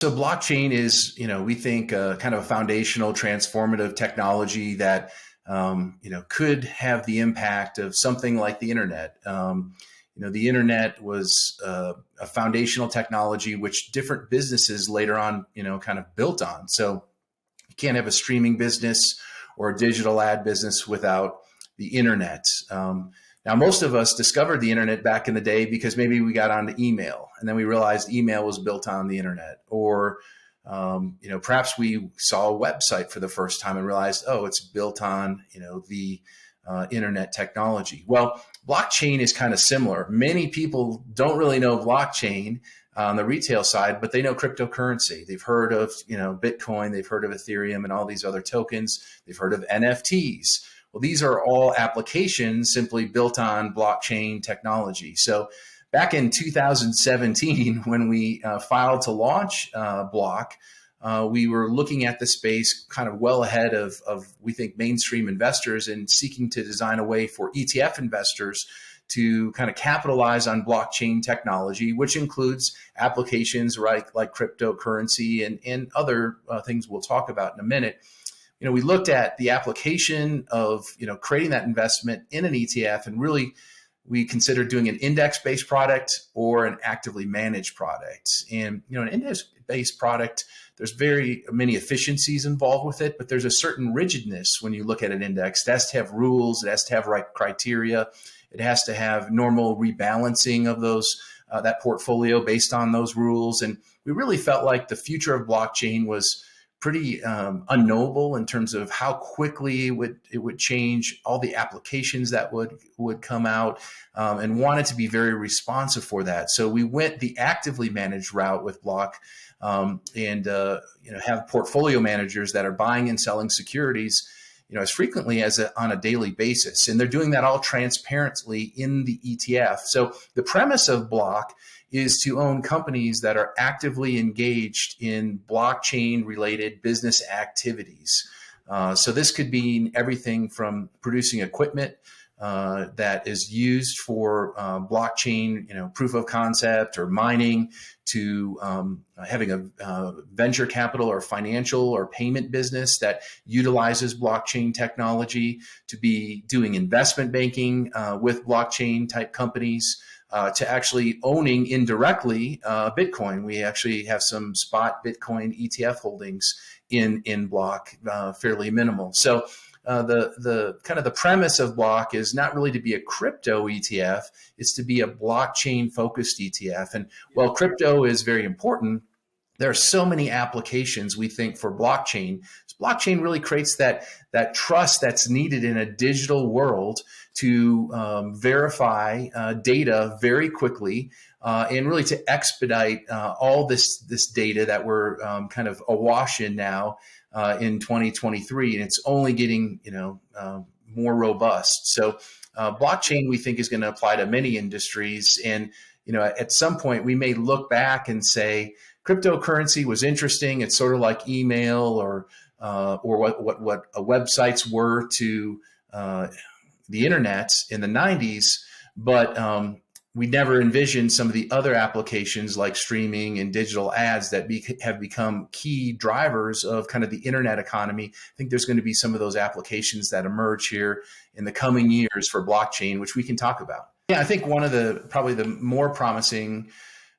So blockchain is, we think kind of a foundational transformative technology that, could have the impact of something like the internet. The internet was a foundational technology which different businesses later on, kind of built on. So you can't have a streaming business or a digital ad business without the internet. Now, most of us discovered the internet back in the day because maybe we got onto email and then we realized email was built on the internet. Or, perhaps we saw a website for the first time and realized, oh, it's built on, the internet technology. Well, blockchain is kind of similar. Many people don't really know blockchain on the retail side, but they know cryptocurrency. They've heard of, Bitcoin, they've heard of Ethereum and all these other tokens. They've heard of NFTs. Well, these are all applications simply built on blockchain technology. So back in 2017, when we filed to launch BLOK, we were looking at the space kind of well ahead of, we think, mainstream investors and seeking to design a way for ETF investors to kind of capitalize on blockchain technology, which includes applications like cryptocurrency and other things we'll talk about in a minute. We looked at the application of, creating that investment in an ETF, and really we considered doing an index-based product or an actively managed product. And, an index-based product, there's very many efficiencies involved with it, but there's a certain rigidness when you look at an index. It has to have rules. It has to have right criteria. It has to have normal rebalancing of those that portfolio based on those rules. And we really felt like the future of blockchain was pretty unknowable in terms of how quickly it would change all the applications that would come out, and wanted to be very responsive for that. So we went the actively managed route with BLOK, and have portfolio managers that are buying and selling securities, as frequently as on a daily basis, and they're doing that all transparently in the ETF. So the premise of BLOK is to own companies that are actively engaged in blockchain-related business activities. So this could mean everything from producing equipment that is used for blockchain, proof of concept or mining, to having a venture capital or financial or payment business that utilizes blockchain technology, to be doing investment banking with blockchain type companies, to actually owning indirectly Bitcoin. We actually have some spot Bitcoin ETF holdings in BLOK, fairly minimal. So the kind of the premise of BLOK is not really to be a crypto ETF, it's to be a blockchain focused ETF. And while crypto is very important, there are so many applications we think for blockchain. Blockchain really creates that trust that's needed in a digital world to verify data very quickly, and really to expedite all this data that we're kind of awash in now in 2023, and it's only getting more robust. So blockchain, we think, is going to apply to many industries, and at some point we may look back and say cryptocurrency was interesting. It's sort of like email or what websites were to the internet in the 90s, but we never envisioned some of the other applications like streaming and digital ads that have become key drivers of kind of the internet economy. I think there's going to be some of those applications that emerge here in the coming years for blockchain, which we can talk about. Yeah, I think one of probably the more promising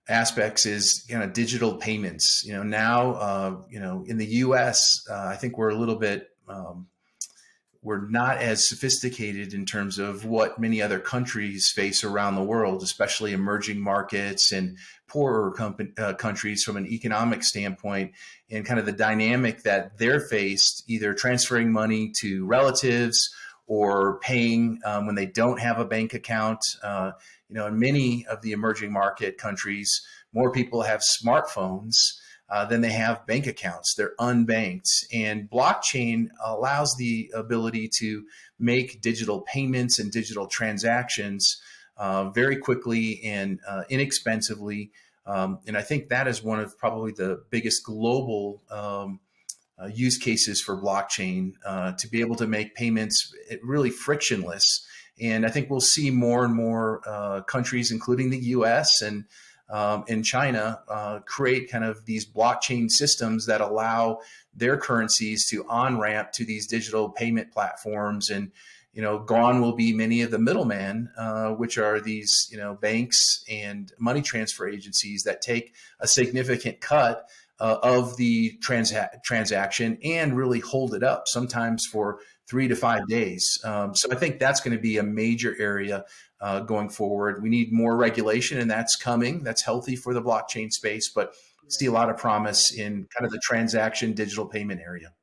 aspects is digital payments. Now in the U.S., I think we're a little bit we're not as sophisticated in terms of what many other countries face around the world, especially emerging markets and poorer countries from an economic standpoint, and kind of the dynamic that they're faced, either transferring money to relatives or paying when they don't have a bank account. In many of the emerging market countries, more people have smartphones than they have bank accounts. They're unbanked. And blockchain allows the ability to make digital payments and digital transactions very quickly and inexpensively. And I think that is one of probably the biggest global use cases for blockchain, to be able to make payments really frictionless. And I think we'll see more and more countries, including the US and in China create kind of these blockchain systems that allow their currencies to on-ramp to these digital payment platforms. And gone will be many of the middlemen, which are these, banks and money transfer agencies that take a significant cut of the transaction and really hold it up, sometimes for 3 to 5 days. So I think that's going to be a major area going forward. We need more regulation, and that's coming. That's healthy for the blockchain space, but see a lot of promise in kind of the transaction digital payment area.